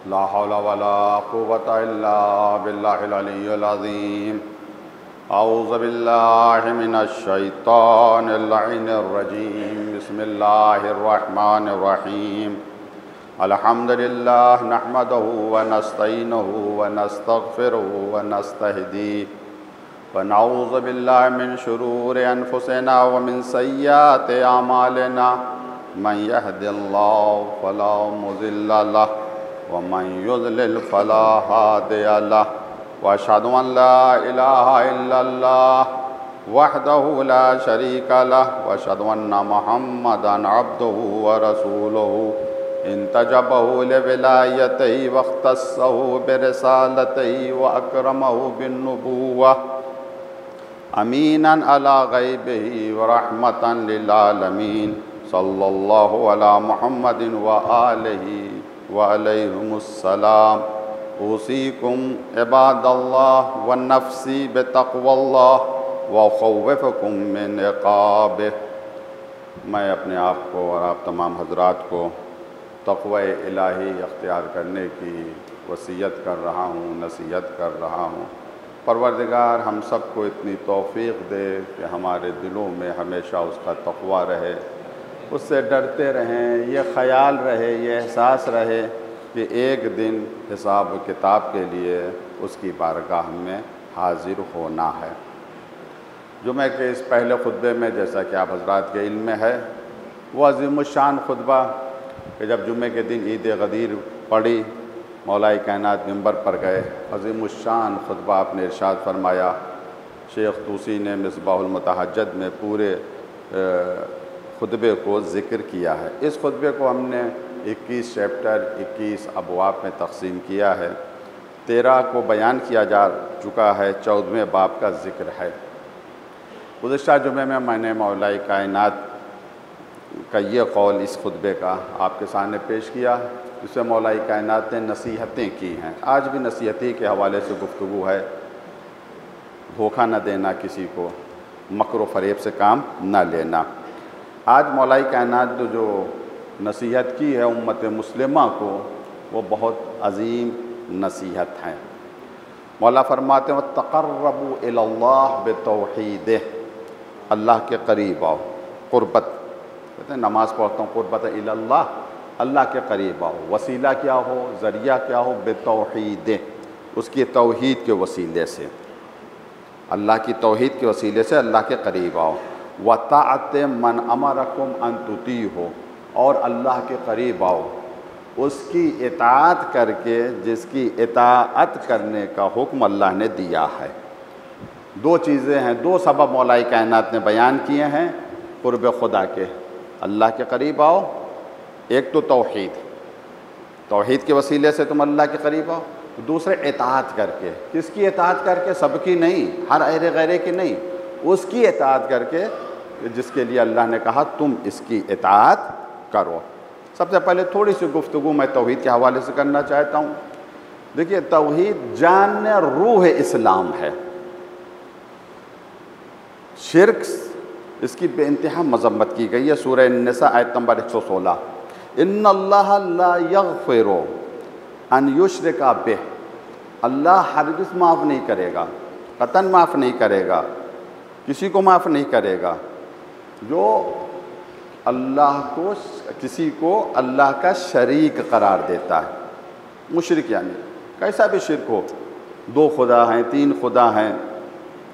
لا حول ولا قوة إلا بالله العلي العظيم. أعوذ بالله من الشيطان اللعين الرجيم. بسم الله الرحمن الرحيم. الحمد لله نحمده ونستعينه ونستغفره ونستهديه ونعوذ بالله من شرور أنفسنا ومن سيئات أعمالنا. من يهد الله فلا مضل له ومن يضلل فلا هادي له. وأشهد أن لا إله إلا الله وحده لا شريك له وأشهد أن محمدا عبده ورسوله انتجبه لولايته واختصه برسالته وأكرمه بالنبوة أمينا على غيبه ورحمة للعالمين. صلى الله على محمد وآله وعليهم السلام. أوصيكم عباد الله والنفسي بتقوى الله وأخوفكم من عقابه. میں اپنے آپ کو اور آپ تمام حضرات کو تقوی الہی اختیار کرنے کی وصیت کر رہا ہوں، نصیحت کر رہا ہوں. پروردگار ہم سب کو اتنی توفیق دے کہ ہمارے دلوں میں ہمیشہ اس کا تقوی رہے، اس سے ڈرتے رہیں، یہ خیال رہے، یہ احساس رہے کہ ایک دن حساب و کتاب کے لیے اس کی بارگاہ میں حاضر ہونا ہے. جمعہ کے اس پہلے خطبے میں جیسا کہ آپ حضرات کے علم میں ہے، وہ عظیم الشان خطبہ کہ جب جمعہ کے دن عید غدیر پڑی، مولا کائنات ممبر پر گئے، عظیم الشان خطبہ آپ نے ارشاد فرمایا. شیخ طوسی نے مصباح المتحجد میں پورے خطبے کو ذکر کیا ہے. اس خطبے کو ہم نے 21 چیپٹر 21 ابواب میں تقسیم کیا ہے. 13 کو بیان کیا جا چکا ہے، 14ویں باب کا ذکر ہے. گزشتہ جمعے میں نے مولا کائنات کا یہ قول اس خطبے کا آپ کے سامنے پیش کیا، جس سے مولا کائنات نے نصیحتیں کی ہیں. آج بھی نصیحتی کے حوالے سے گفتگو ہے. دھوکہ نہ دینا کسی کو، مکر و فریب سے کام نہ لینا. آج مولا کائنات جو نصیحت کی ہے امت مسلمہ کو، وہ بہت عظیم نصیحت ہیں. مولا فرماتے ہیں وَتَقَرَّبُوا إِلَى اللَّهِ بِتَوْحِيدِهِ. اللہ کے قریب آؤ، قربت کہتے ہیں، نماز پڑھتا ہوں قربت الی اللہ، اللہ کے قریب آؤ. وسیلہ کیا ہو، ذریعہ کیا ہو؟ بتوحید، اس کی توحید کے وسیلے سے، اللہ کی توحید کے وسیلے سے اللہ کے قریب آؤ. وَطَاعَتِ مَنْ أَمَرَكُمْ أَن تُطِيعُوهُ، اور اللہ کے قریب آؤ اس کی اطاعت کر کے جس کی اطاعت کرنے کا حکم اللہ نے دیا ہے. دو چیزیں ہیں، دو سبب مولا کائنات نے بیان کیے ہیں قرب خدا کے. اللہ کے قریب آؤ، ایک تو توحید کے وسیلے سے تم اللہ کے قریب آؤ. دوسرے اطاعت کر کے. کس کی اطاعت کر کے؟ سب کی نہیں، ہر ایرے غیرے کی نہیں، اس کی اطاعت کر کے جس کے لیے اللہ نے کہا تم اس کی اطاعت کرو. سب سے پہلے تھوڑی سی گفتگو میں توحید کے حوالے سے کرنا چاہتا ہوں. دیکھیے، توحید جان روح اسلام ہے. شرک اس کی بے انتہا مذمت کی گئی ہے. سورہ النساء آیت نمبر 116. ان اللہ لا یغفر ان یشرک بہ. اللہ ہرگز معاف نہیں کرے گا، قطعاً معاف نہیں کرے گا، کسی کو معاف نہیں کرے گا جو اللہ کو، کسی کو اللہ کا شریک قرار دیتا ہے. مشرک یعنی کیسا بھی شرک ہو، 2 خدا ہیں، 3 خدا ہیں،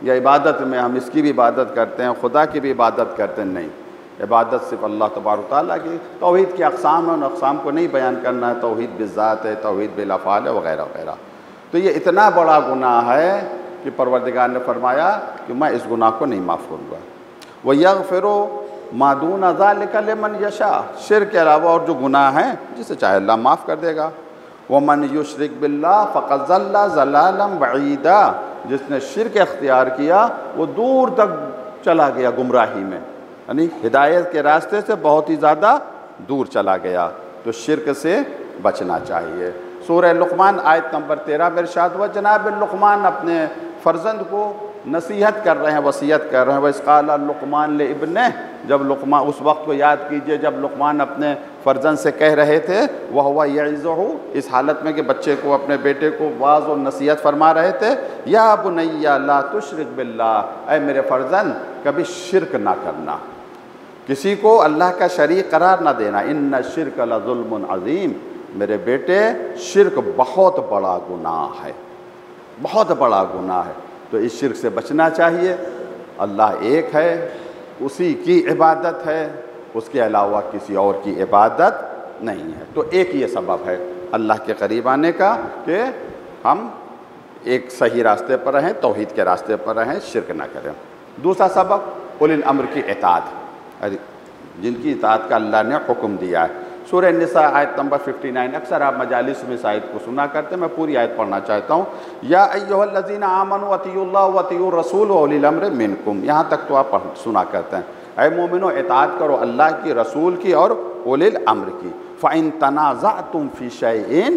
یا عبادت میں ہم اس کی بھی عبادت کرتے ہیں، خدا کی بھی عبادت کرتے ہیں. نہیں، عبادت صرف اللہ تبارک و تعالیٰ کی. توحید کی اقسام ہیں، ان اقسام کو نہیں بیان کرنا ہے. توحید بالذات ہے، توحید بالافعال ہے، وغیرہ وغیرہ. تو یہ اتنا بڑا گناہ ہے کہ پروردگار نے فرمایا کہ میں اس گناہ کو نہیں معاف کروں گا. وَيَغْفِرُ مَا دُونَ ذَلِكَ لِمَنْ يَشَاءُ. شرک کے علاوہ اور جو گناہ ہیں جسے چاہے اللہ معاف کر دے گا. وَمَنْ يُشْرِكْ بِاللَّهِ فَقَدْ ضَلَّ ضَلَالًا بَعِيدًا. جس نے شرک اختیار کیا وہ دور تک چلا گیا گمراہی میں، یعنی ہدایت کے راستے سے بہت ہی زیادہ دور چلا گیا. تو شرک سے بچنا چاہیے. سورہ لقمان آیت نمبر 13 میں ارشاد ہوا، جناب لقمان اپنے فرزند کو نصیحت کر رہے ہیں، وصیت کر رہے ہیں۔ وَإِذْ قَالَ لُقْمَانُ لِابْنِهِ، جب لقمان، اس وقت کو یاد کیجئے جب لقمان اپنے فرزند سے کہہ رہے تھے، وَهُوَ يَعِظُهُ، اس حالت میں کہ بچے کو، اپنے بیٹے کو واعظ و نصیحت فرما رہے تھے، یا بنیّ لا تشرک باللہ، اے میرے فرزند کبھی شرک نہ کرنا، کسی کو اللہ کا شریک قرار نہ دینا، ان الشرک لظلم عظیم، میرے بیٹے شرک بہت بڑا گناہ ہے، بہت بڑا گناہ ہے، تو اس شرک سے بچنا چاہیے۔ اللہ ایک ہے، اسی کی عبادت ہے، اس کے علاوہ کسی اور کی عبادت نہیں ہے۔ تو ایک یہ سبب ہے اللہ کے قریب آنے کا کہ ہم ایک صحیح راستے پر رہیں، توحید کے راستے پر رہیں، شرک نہ کریں۔ دوسرا سبب اولی الامر کی اطاعت، جن کی اطاعت کا اللہ نے حکم دیا ہے۔ سورہ النساء آیت نمبر 59، اکثر آپ مجالس میں اس آیت کو سنا کرتے ہیں، میں پوری آیت پڑھنا چاہتا ہوں۔ یا ایھا الذین آمنوا اطیعوا اللہ واطیعوا الرسول واولی الامر منکم، یہاں تک تو آپ سنا کرتے ہیں۔ اے مومنو، اطاعت کرو اللہ کی، رسول کی اور اولی الامر کی۔ فإن تنازعتم فی شیء،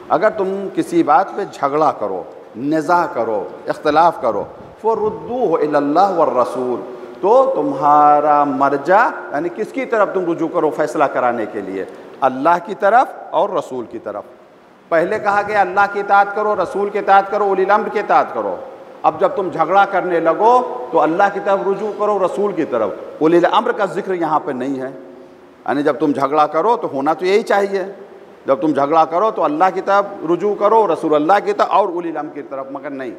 اگر تم کسی بات پہ جھگڑا کرو، نزاع کرو، اختلاف کرو، فردوہ الی اللہ والرسول، تو تمہارا مرجع یعنی کس کی طرف تم رجوع کرو فیصلہ کرانے کے لیے؟ اللہ کی طرف اور رسول کی طرف۔ پہلے کہا گیا اللہ کی اطاعت کرو، رسول کی اطاعت کرو، اولی الامر کی اطاعت کرو۔ اب جب تم جھگڑا کرنے لگو تو اللہ کی طرف رجوع کرو، رسول کی طرف۔ اولی الامر کا ذکر یہاں پہ نہیں ہے، یعنی جب تم جھگڑا کرو تو ہونا تو یہی چاہیے، جب تم جھگڑا کرو تو اللہ کی طرف رجوع کرو، رسول اللہ کی طرف اور اولی الامر کی طرف، مگر نہیں،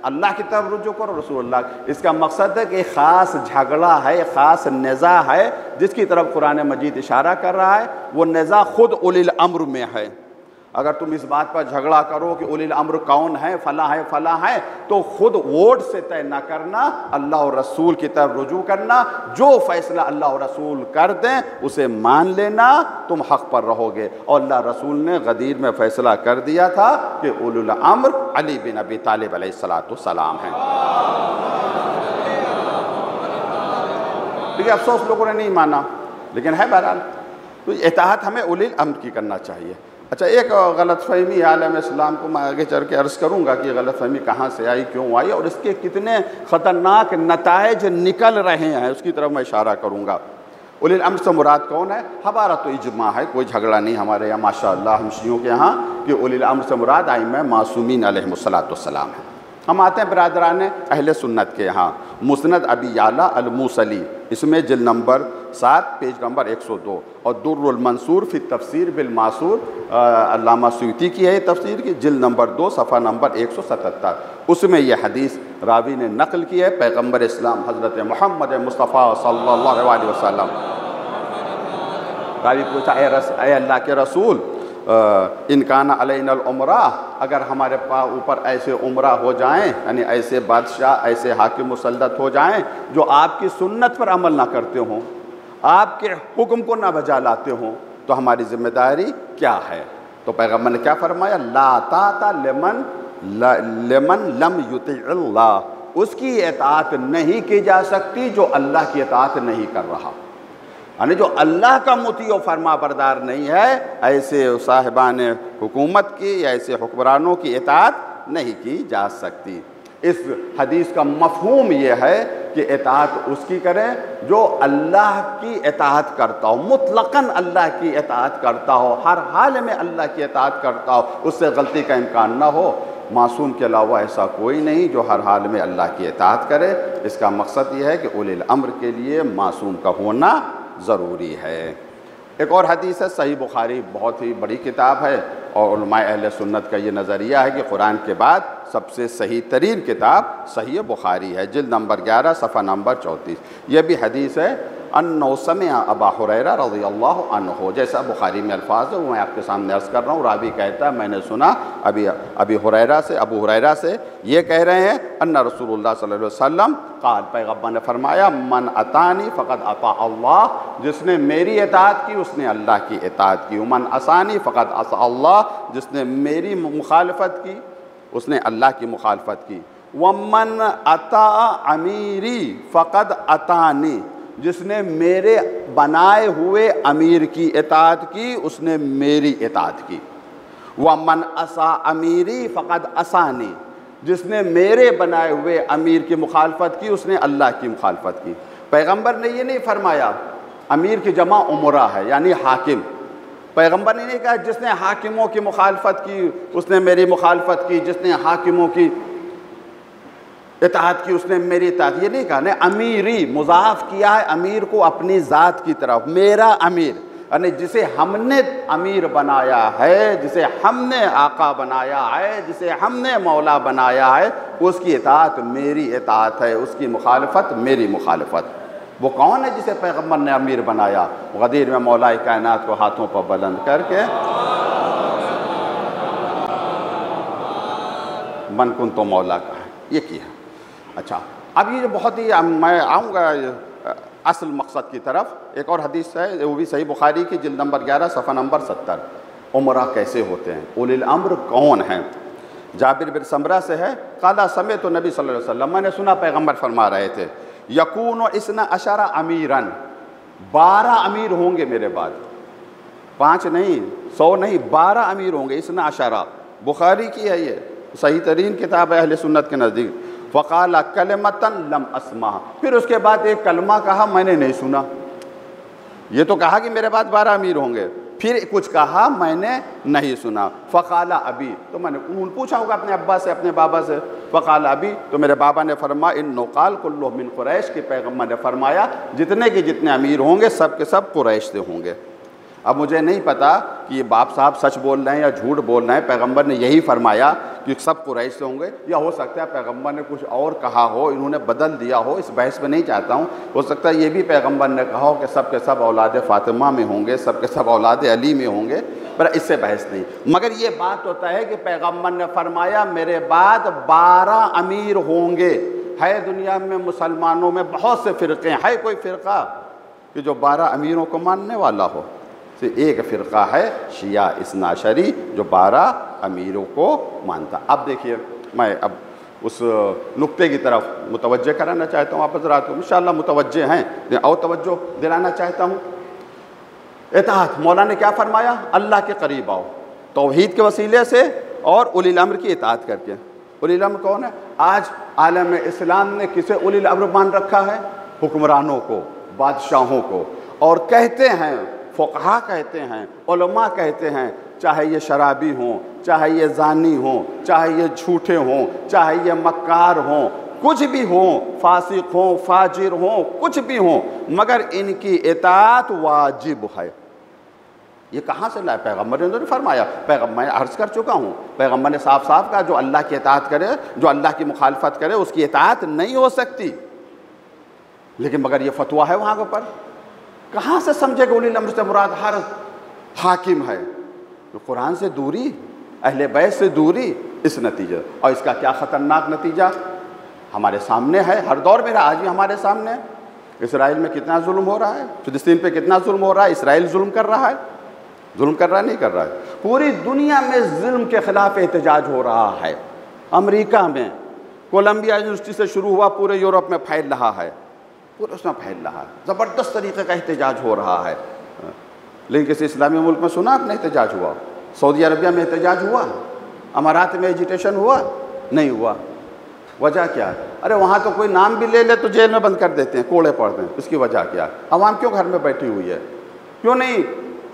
اللہ کی طرف رجوع کرو، رسول اللہ۔ اس کا مقصد ہے کہ ایک خاص جھگڑا ہے، ایک خاص نزاع ہے جس کی طرف قرآن مجید اشارہ کر رہا ہے، وہ نزاع خود اولی الامر میں ہے۔ اگر تم اس بات پر جھگڑا کرو کہ اولی الامر کون ہے، فلاں ہے، فلاں ہے، تو خود ووٹ سے طے نہ کرنا، اللہ اور رسول کی طرف رجوع کرنا، جو فیصلہ اللہ اور رسول کر دیں اسے مان لینا، تم حق پر رہو گے۔ اور اللہ رسول نے غدیر میں فیصلہ کر دیا تھا کہ اولی الامر علی بن ابی طالب علیہ السلام ہیں۔ لیکن افسوس لوگوں نے نہیں مانا، لیکن ہے بہرحال، تو اطاعت ہمیں اولی الامر کی کرنا چاہیے۔ اچھا، ایک غلط فہمی عالم اسلام کو میں آگے چل کے عرض کروں گا کہ یہ غلط فہمی کہاں سے آئی، کیوں آئی، اور اس کے کتنے خطرناک نتائج نکل رہے ہیں، اس کی طرف میں اشارہ کروں گا۔ اولی الامر سے مراد کون ہے؟ ہمارا تو اجماع ہے، کوئی جھگڑا نہیں ہمارے یہاں ماشاءاللہ ہم شیعوں کے یہاں، کہ اولی الامر سے مراد ائمہ معصومین علیہم السلام ہیں۔ ہم آتے ہیں برادران اہل سنت کے یہاں، مسند ابی یعلا الموصلی، اس میں جلد نمبر 7 پیج نمبر 102، اور در المنصور فی التفسیر بالمعصور، علامہ سیوطی کی ہے تفسیر کی، جلد نمبر 2 صفحہ نمبر 177، اس میں یہ حدیث راوی نے نقل کی ہے پیغمبر اسلام حضرت محمد مصطفیٰ صلی اللہ علیہ وسلم۔ راوی پوچھا، اے اللہ کے رسول، ان کان علینا العمرہ، اگر ہمارے اوپر ایسے عمرہ ہو جائیں، یعنی ایسے بادشاہ، ایسے حاکم مسلط ہو جائیں جو آپ کی سنت پر عمل نہ کرتے ہوں، آپ کے حکم کو نہ بجا لاتے ہوں، تو ہماری ذمہ داری کیا ہے؟ تو پیغمبر نے کیا فرمایا؟ لا طاعۃ لمن لم یطع اللہ، اس کی اطاعت نہیں کی جا سکتی جو اللہ کی اطاعت نہیں کر رہا، یعنی جو اللہ کا مطیع و فرما بردار نہیں ہے، ایسے صاحبان حکومت کی یا ایسے حکمرانوں کی اطاعت نہیں کی جا سکتی۔ اس حدیث کا مفہوم یہ ہے کہ اطاعت اس کی کریں جو اللہ کی اطاعت کرتا ہو، مطلقاً اللہ کی اطاعت کرتا ہو، ہر حال میں اللہ کی اطاعت کرتا ہو، اس سے غلطی کا امکان نہ ہو۔ معصوم کے علاوہ ایسا کوئی نہیں جو ہر حال میں اللہ کی اطاعت کرے۔ اس کا مقصد یہ ہے کہ اولی الامر کے لیے معصوم کا ہونا ضروری ہے۔ ایک اور حدیث ہے، صحیح بخاری بہت ہی بڑی کتاب ہے، اور علماء اہل سنت کا یہ نظریہ ہے کہ قرآن کے بعد سب سے صحیح ترین کتاب صحیح بخاری ہے، جلد نمبر 11 صفحہ نمبر 34۔ یہ بھی حدیث ہے، انہ سمع ابا ہریرہ رضی اللہ عنہ، جیسا بخاری میں الفاظ ہے وہ میں آپ کے سامنے عرض کر رہا ہوں۔ راوی کہتا ہے میں نے سنا ابو ہریرہ سے یہ کہہ رہے ہیں، ان رسول اللہ صلی اللہ علیہ وسلم قال، پیغمبر نے فرمایا، من اطاعنی فقد اطاع اللہ، جس نے میری اطاعت کی اس نے اللہ کی اطاعت کی، من عصانی فقد عصى اللہ، جس نے میری مخالفت کی اس نے اللہ کی مخالفت کی، ومن اطاع امیری فقد اطاعنی، جس نے میرے بنائے ہوئے امیر کی اطاعت کی اس نے میری اطاعت کی، وَمَنْ عَصَىٰ أَمِيرِي فَقَدْ عَصَانِي، جس نے میرے بنائے ہوئے امیر کی مخالفت کی اس نے اللہ کی مخالفت کی۔ پیغمبر نے یہ نہیں فرمایا، امیر کی جمع امراء ہے یعنی حاکم۔ پیغمبر نے نہیں کہا جس نے حاکموں کی مخالفت کی اس نے میری مخالفت کی، جس نے حاکموں کی اطاعت کی اس نے میری اطاعت، یہ نہیں کہا۔ نے امیری مضاف کیا ہے امیر کو اپنی ذات کی طرف، میرا امیر، یعنی جسے ہم نے امیر بنایا ہے، جسے ہم نے آقا بنایا ہے، جسے ہم نے مولا بنایا ہے، اس کی اطاعت میری اطاعت ہے، اس کی مخالفت میری مخالفت۔ وہ کون ہے جسے پیغمبر نے امیر بنایا؟ غدیر میں مولا کائنات کو ہاتھوں پر بلند کر کے من کن تو مولا کا ہے، یہ کیا۔ اچھا، اب یہ جو بہت ہی میں آؤں گا اصل مقصد کی طرف۔ ایک اور حدیث ہے وہ بھی صحیح بخاری کی جلد نمبر 11 صفحہ نمبر 70، امراء کیسے ہوتے ہیں، اولی الامر کون ہیں؟ جابر بن سمرہ سے ہے، قال سمعت نبی صلی اللہ علیہ وسلم، میں نے سنا پیغمبر فرما رہے تھے، یکون اثنا عشر امیراً، 12 امیر ہوں گے میرے بعد، 5 نہیں 100 نہیں 12 امیر ہوں گے، اثنا عشرہ، بخاری کی ہے، یہ صحیح ترین کتاب ہے اہل سنت کے نزدیک۔ فقال کلمۃ لم اسمع، پھر اس کے بعد ایک کلمہ کہا میں نے نہیں سنا۔ یہ تو کہا کہ میرے بعد 12 امیر ہوں گے، پھر کچھ کہا میں نے نہیں سنا۔ فقال ابی، تو میں نے پوچھا ہوگا اپنے ابا سے اپنے بابا سے، فقال ابی، تو میرے بابا نے فرمایا انہ قال کلہ من قریش، کے پیغمبر نے فرمایا جتنے کے جتنے امیر ہوں گے سب کے سب قریش سے ہوں گے۔ اب مجھے نہیں پتا کہ یہ باپ صاحب سچ بول رہے ہیں یا جھوٹ بول رہے ہیں، پیغمبر نے یہی فرمایا کہ سب قریش سے ہوں گے، یا ہو سکتا ہے پیغمبر نے کچھ اور کہا ہو، انہوں نے بدل دیا ہو، اس بحث میں نہیں چاہتا ہوں۔ ہو سکتا ہے یہ بھی پیغمبر نے کہا ہو کہ سب کے سب اولاد فاطمہ میں ہوں گے، سب کے سب اولاد علی میں ہوں گے، پر اس سے بحث نہیں۔ مگر یہ بات ہوتا ہے کہ پیغمبر نے فرمایا میرے بعد 12 امیر ہوں گے۔ ہے دنیا میں مسلمانوں میں بہت سے فرقے ہیں، ہے کوئی فرقہ کہ جو 12 امیروں کو ماننے والا ہو؟ ایک فرقہ ہے شیعہ اثنا عشری جو 12 امیروں کو مانتا۔ اب دیکھیے میں اب اس نقطے کی طرف متوجہ کرانا چاہتا ہوں آپ حضرات کو، انشاءاللہ متوجہ ہیں اور توجہ دلانا چاہتا ہوں۔ اطاعت، مولا نے کیا فرمایا؟ اللہ کے قریب آؤ توحید کے وسیلے سے اور اولی الامر کی اطاعت کر کے۔ اولی الامر کون ہے؟ آج عالم اسلام نے کسے اولی الامر مان رکھا ہے؟ حکمرانوں کو، بادشاہوں کو، اور کہتے ہیں فقہا کہتے ہیں، علماء کہتے ہیں، چاہے یہ شرابی ہوں، چاہے یہ زانی ہوں، چاہے یہ جھوٹے ہوں، چاہے یہ مکار ہوں، کچھ بھی ہوں، فاسق ہوں، فاجر ہوں، کچھ بھی ہوں، مگر ان کی اطاعت واجب ہے۔ یہ کہاں سے لائے؟ پیغمبر نے نہیں فرمایا، میں عرض کر چکا ہوں، پیغمبر نے صاف صاف کہا جو اللہ کی اطاعت کرے، جو اللہ کی مخالفت کرے اس کی اطاعت نہیں ہو سکتی۔ لیکن مگر یہ فتویٰ ہے وہاں کے اوپر، کہاں سے سمجھے کہ اولی الامر سے مراد ہر حاکم ہے؟ قرآن سے دوری، اہل بیت سے دوری، اس نتیجہ، اور اس کا کیا خطرناک نتیجہ ہمارے سامنے ہے، ہر دور میں رہا، آج بھی ہمارے سامنے ہے۔ اسرائیل میں کتنا ظلم ہو رہا ہے، فلسطین پہ کتنا ظلم ہو رہا ہے، اسرائیل ظلم کر رہا ہے، ظلم کر رہا ہے نہیں کر رہا ہے؟ پوری دنیا میں ظلم کے خلاف احتجاج ہو رہا ہے۔ امریکہ میں کولمبیا یونیورسٹی سے شروع ہوا، پورے یورپ میں پھیل رہا ہے، پورے اس میں پھیل رہا ہے، زبردست طریقے کا احتجاج ہو رہا ہے۔ لیکن کسی اسلامی ملک میں سنا آپ نے احتجاج ہوا؟ سعودی عربیہ میں احتجاج ہوا؟ امارات میں ایجیٹیشن ہوا؟ نہیں ہوا۔ وجہ کیا ہے؟ ارے وہاں تو کوئی نام بھی لے لے تو جیل میں بند کر دیتے ہیں، کوڑے پڑتے ہیں۔ اس کی وجہ کیا ہے؟ عوام کیوں گھر میں بیٹھی ہوئی ہے؟ کیوں نہیں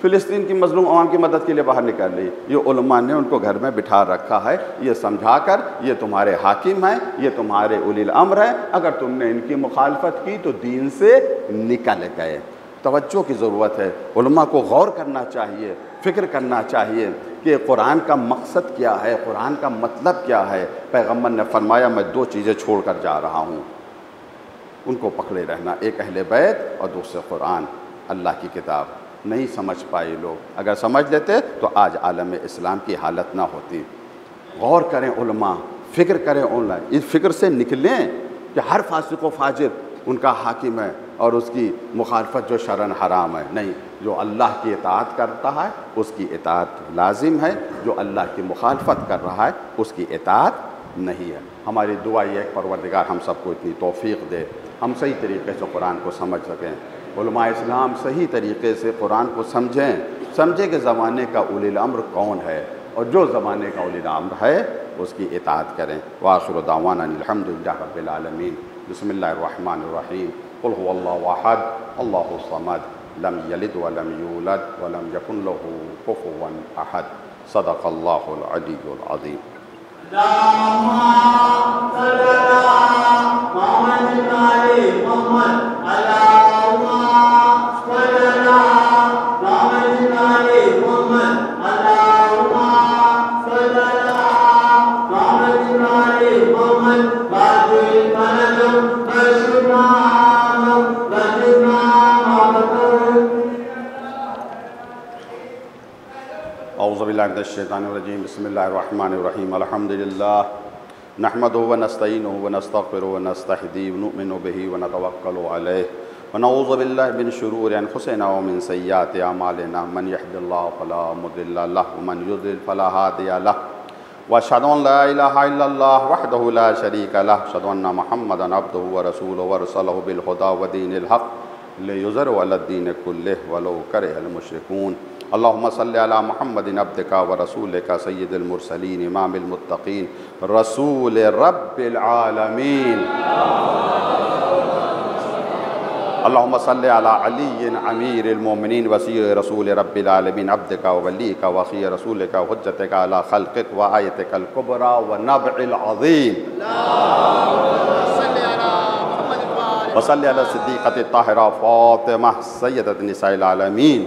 فلسطین کی مظلوم عوام کی مدد کے لیے باہر نکل رہی؟ یہ علماء نے ان کو گھر میں بٹھا رکھا ہے، یہ سمجھا کر یہ تمہارے حاکم ہیں، یہ تمہارے اولی الامر ہیں، اگر تم نے ان کی مخالفت کی تو دین سے نکل گئے۔ توجہ کی ضرورت ہے، علماء کو غور کرنا چاہیے، فکر کرنا چاہیے کہ قرآن کا مقصد کیا ہے، قرآن کا مطلب کیا ہے۔ پیغمبر نے فرمایا میں 2 چیزیں چھوڑ کر جا رہا ہوں، ان کو پکڑے رہنا، ایک اہل بیت اور دوسرے قرآن، اللہ کی کتاب۔ نہیں سمجھ پائے لوگ، اگر سمجھ لیتے تو آج عالم اسلام کی حالت نہ ہوتی۔ غور کریں علماء، فکر کریں علماء، اس فکر سے نکلیں کہ ہر فاسق و فاجر ان کا حاکم ہے اور اس کی مخالفت جو شرعاً حرام ہے۔ نہیں، جو اللہ کی اطاعت کرتا ہے اس کی اطاعت لازم ہے، جو اللہ کی مخالفت کر رہا ہے اس کی اطاعت نہیں ہے۔ ہماری دعا یہ ہے کہ پروردگار ہم سب کو اتنی توفیق دے، ہم صحیح طریقے سے قرآن کو سمجھ سکیں، علماء اسلام صحیح طریقے سے قرآن کو سمجھیں کہ زمانے کا اولی الامر کون ہے اور جو زمانے کا اولی الامر ہے اس کی اطاعت کریں۔ وآخر دعوانا الحمدللہ رب العالمین۔ بسم اللہ الرحمن الرحیم۔ قل هو اللہ احد اللہ الصمد لم یلد ولم یولد ولم یکن له کفوا احد۔ صدق اللہ العلی العظیم۔ اعوذ باللہ من الشیطان الرجیم۔ بسم اللہ الرحمن الرحیم۔ الحمدللہ نحمدہ ونستعینہ ونستغفرہ ونستہدیہ ونؤمن بہ ونتوکل علیہ ونعوذ باللہ من شرور انفسنا ومن سیئات اعمالنا من یہد اللہ فلا مضل لہ ومن یضلل فلا ہادی لہ واشہد ان لا الہ الا اللہ وحدہ لا شریک لہ اشہد ان محمدا عبدہ ورسولہ ورسلہ بالہدی ودین الحق لیظہرہ علی الدین کلہ ولو کرہ المشرکون۔ اللہم صلی علی محمد عبدک ورسولک سید المرسلین امام المتقین رسول رب العالمین۔ اللہم صلی علی علی امیر المومنین وسیع رسول رب العالمین عبدک وولیک وخی رسولک حجتک علی خلقک وآیتک الکبریٰ ونبع العظیم۔ وصلی علی صدیقۃ الطاہرہ فاطمہ سیدۃ نساء العالمین۔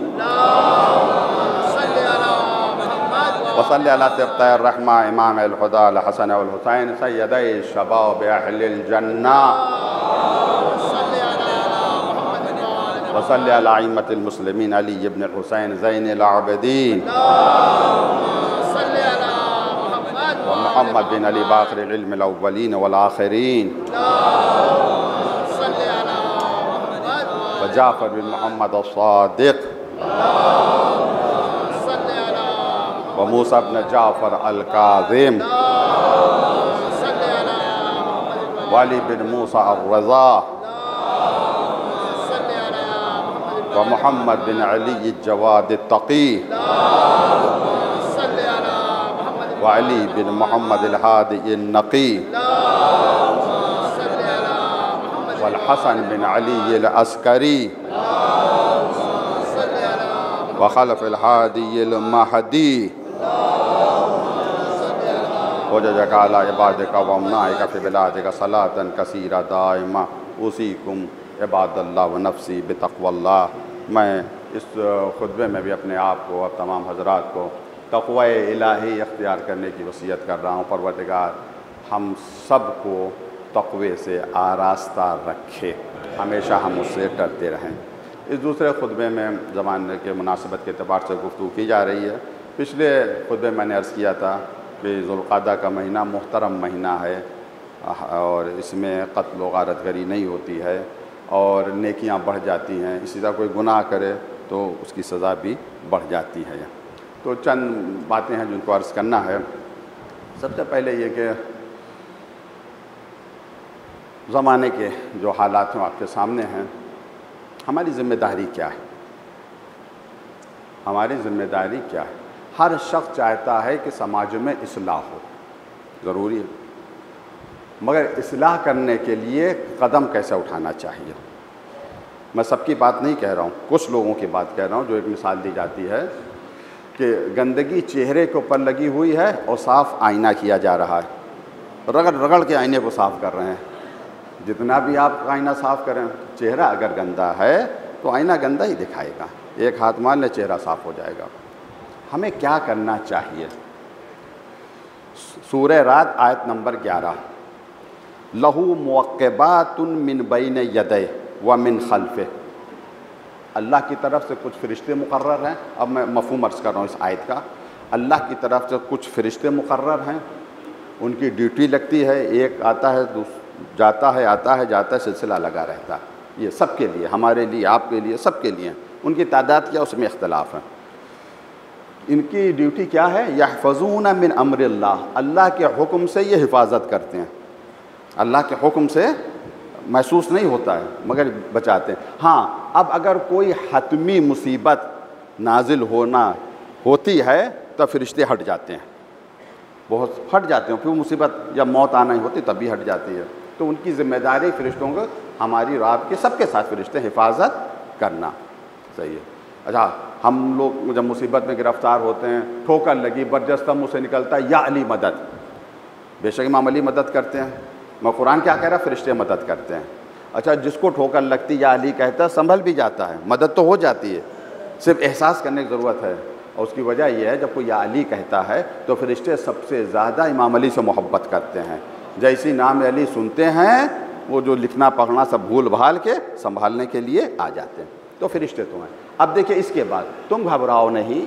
وصلی علی سبطِ الرحمہ امام الہدی الحسن والحسین سیدی شباب اہل الجنہ۔ وصلی علی ائمۃ المسلمین علی بن الحسین زین العابدین ومحمد بن علی باقر العلم الاولین والآخرین وجعفر بن محمد الصادق وموسیٰ بن جعفر الکاظم وعلی بن موسیٰ الرضا ومحمد بن علی الجواد التقی وعلی بن محمد الہادی النقی والحسن بن علی العسکری وخلف الہادی المہدی وجزک علی عبادک وامنائک فی بلادک صلاة کثیرہ دائمہ۔ اوصیکم عباد اللہ ونفسی بتقوی اللہ۔ میں اس خطبے میں بھی اپنے آپ کو اور تمام حضرات کو تقوی الہی اختیار کرنے کی وصیت کر رہا ہوں۔ پروردگار ہم سب کو تقوی سے آراستہ رکھے، ہمیشہ ہم اس سے ڈرتے رہیں۔ اس دوسرے خطبے میں زمانے کے مناسبت کے اعتبار سے گفتگو کی جا رہی ہے۔ پچھلے خطبے میں نے عرض کیا تھا کہ ذوالقعدہ کا مہینہ محترم مہینہ ہے اور اس میں قتل و غارت گری نہیں ہوتی ہے اور نیکیاں بڑھ جاتی ہیں۔ اسی طرح کوئی گناہ کرے تو اس کی سزا بھی بڑھ جاتی ہے۔ تو چند باتیں ہیں جن کو عرض کرنا ہے۔ سب سے پہلے یہ کہ زمانے کے جو حالات ہیں آپ کے سامنے ہیں، ہماری ذمہ داری کیا ہے؟ ہماری ذمہ داری کیا ہے؟ ہر شخص چاہتا ہے کہ سماج میں اصلاح ہو، ضروری ہے، مگر اصلاح کرنے کے لیے قدم کیسے اٹھانا چاہیے؟ میں سب کی بات نہیں کہہ رہا ہوں، کچھ لوگوں کی بات کہہ رہا ہوں۔ جو ایک مثال دی جاتی ہے کہ گندگی چہرے کے اوپر لگی ہوئی ہے اور صاف آئینہ کیا جا رہا ہے، رگڑ رگڑ کے آئینے کو صاف کر رہے ہیں۔ جتنا بھی آپ آئینہ صاف کریں، چہرہ اگر گندا ہے تو آئینہ گندا ہی دکھائے گا، ایک ہاتھ مار لیں چہرہ صاف ہو جائے گا۔ ہمیں کیا کرنا چاہیے؟ سورہ رعد آیت نمبر 11، لہو معقبات من بین یدیہ ومن خلفہ۔ اللہ کی طرف سے کچھ فرشتے مقرر ہیں۔ اب میں مفہوم عرض کر رہا ہوں اس آیت کا۔ اللہ کی طرف سے کچھ فرشتے مقرر ہیں، ان کی ڈیوٹی لگتی ہے، ایک آتا ہے جاتا ہے، آتا ہے جاتا ہے، سلسلہ لگا رہتا ہے۔ یہ سب کے لیے، ہمارے لیے، آپ کے لیے، سب کے لیے۔ ان کی تعداد کیا، اس میں اختلاف ہے۔ ان کی ڈیوٹی کیا ہے؟ یحفظون من امر اللہ، اللہ کے حکم سے یہ حفاظت کرتے ہیں۔ اللہ کے حکم سے محسوس نہیں ہوتا ہے مگر بچاتے ہیں۔ ہاں، اب اگر کوئی حتمی مصیبت نازل ہوتی ہے تب فرشتے ہٹ جاتے ہیں، بہت ہٹ جاتے ہیں، پھر مصیبت جب موت آنا ہی ہوتی تب بھی ہٹ جاتی ہے۔ تو ان کی ذمہ داری فرشتوں کو ہماری اور آپ کے سب کے ساتھ فرشتے حفاظت کرنا، صحیح ہے۔ اچھا، ہم لوگ جب مصیبت میں گرفتار ہوتے ہیں، ٹھوکر لگی، برجستہ منہ سے نکلتا ہے یا علی مدد، بے شک امام علی مدد کرتے ہیں، میں قرآن کیا کہہ رہا، فرشتے مدد کرتے ہیں۔ اچھا، جس کو ٹھوکر لگتی یا علی کہتا ہے سنبھل بھی جاتا ہے، مدد تو ہو جاتی ہے، صرف احساس کرنے کی ضرورت ہے۔ اور اس کی وجہ یہ ہے جب کوئی یا علی کہتا ہے تو فرشتے سب سے زیادہ امام علی سے محبت کرتے ہیں، جیسی نام علی سنتے ہیں وہ جو لکھنا پڑھنا سب بھول بھال کے سنبھالنے کے لیے آ جاتے ہیں، تو فرشتے تو ہیں۔ اب دیکھیں اس کے بعد تم گھبراؤ نہیں،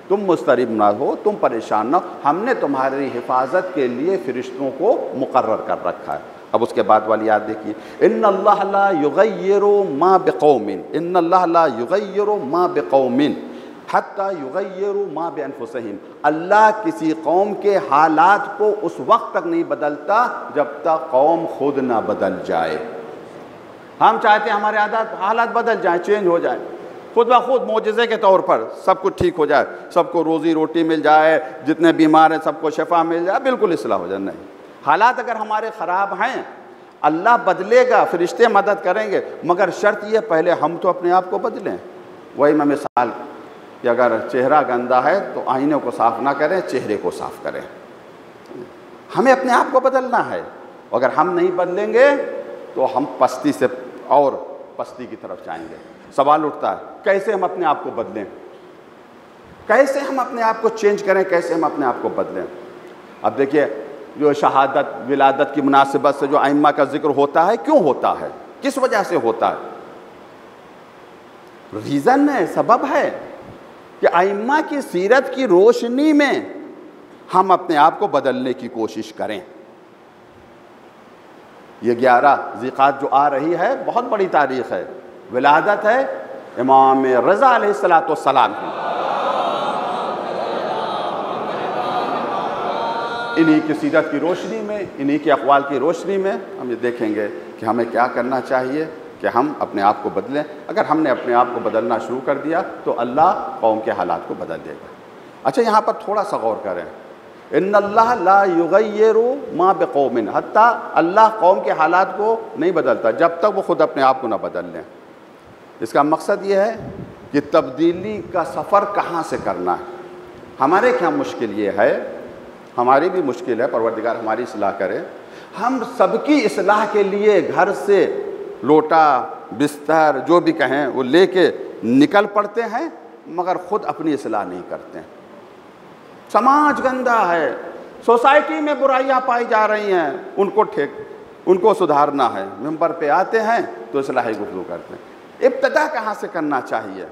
تم مضطرب نہ ہو، تم پریشان نہ ہو، ہم نے تمہاری حفاظت کے لیے فرشتوں کو مقرر کر رکھا ہے۔ اب اس کے بعد والی آیت دیکھیے، ان اللہ لا یغیر ما بقوم، ان اللہ لا یغیر ما بقوم حتی یغیروا ما بانفسہم، اللہ کسی قوم کے حالات کو اس وقت تک نہیں بدلتا جب تک قوم خود نہ بدل جائے۔ ہم چاہتے ہیں ہمارے حالات بدل جائیں، چینج ہو جائیں، خود بخود معجزے کے طور پر سب کچھ ٹھیک ہو جائے، سب کو روزی روٹی مل جائے، جتنے بیمار ہیں سب کو شفا مل جائے، بالکل اصلاح ہو جائے۔ نہیں، حالات اگر ہمارے خراب ہیں اللہ بدلے گا، فرشتے مدد کریں گے، مگر شرط یہ پہلے ہم تو اپنے آپ کو بدلیں۔ وہی میں مثال کہ اگر چہرہ گندا ہے تو آئینے کو صاف نہ کریں، چہرے کو صاف کریں۔ ہمیں اپنے آپ کو بدلنا ہے، اگر ہم نہیں بدلیں گے تو ہم پستی سے اور پستی کی طرف جائیں گے۔ سوال اٹھتا ہے کیسے ہم اپنے آپ کو بدلیں، کیسے ہم اپنے آپ کو چینج کریں، کیسے ہم اپنے آپ کو بدلیں۔ اب دیکھیے جو شہادت ولادت کی مناسبت سے جو ائمہ کا ذکر ہوتا ہے، کیوں ہوتا ہے، کس وجہ سے ہوتا ہے؟ ریزن ہے، سبب ہے کہ ائمہ کی سیرت کی روشنی میں ہم اپنے آپ کو بدلنے کی کوشش کریں۔ یہ 11 ذیقات جو آ رہی ہے بہت بڑی تاریخ ہے، ولادت ہے امام رضا علیہ السلام کی، انہی کی سیرت کی روشنی میں، انہی کے اقوال کی روشنی میں ہم یہ دیکھیں گے کہ ہمیں کیا کرنا چاہیے کہ ہم اپنے آپ کو بدلیں۔ اگر ہم نے اپنے آپ کو بدلنا شروع کر دیا تو اللہ قوم کے حالات کو بدل دے گا۔ اچھا، یہاں پر تھوڑا سا غور کریں، ان اللہ لا یغیر ما بقوم، حتیٰ اللہ قوم کے حالات کو نہیں بدلتا جب تک وہ خود اپنے آپ کو نہ بدل لیں۔ اس کا مقصد یہ ہے کہ تبدیلی کا سفر کہاں سے کرنا ہے۔ ہمارے کیا مشکل یہ ہے، ہماری بھی مشکل ہے، پروردگار ہماری اصلاح کرے۔ ہم سب کی اصلاح کے لیے گھر سے لوٹا بستر جو بھی کہیں وہ لے کے نکل پڑتے ہیں، مگر خود اپنی اصلاح نہیں کرتے ہیں۔ سماج گندا ہے، سوسائٹی میں برائیاں پائی جا رہی ہیں، ان کو سدھارنا ہے، ممبر پہ آتے ہیں تو اصلاحی گفتگو کرتے ہیں۔ ابتدا کہاں سے کرنا چاہیے؟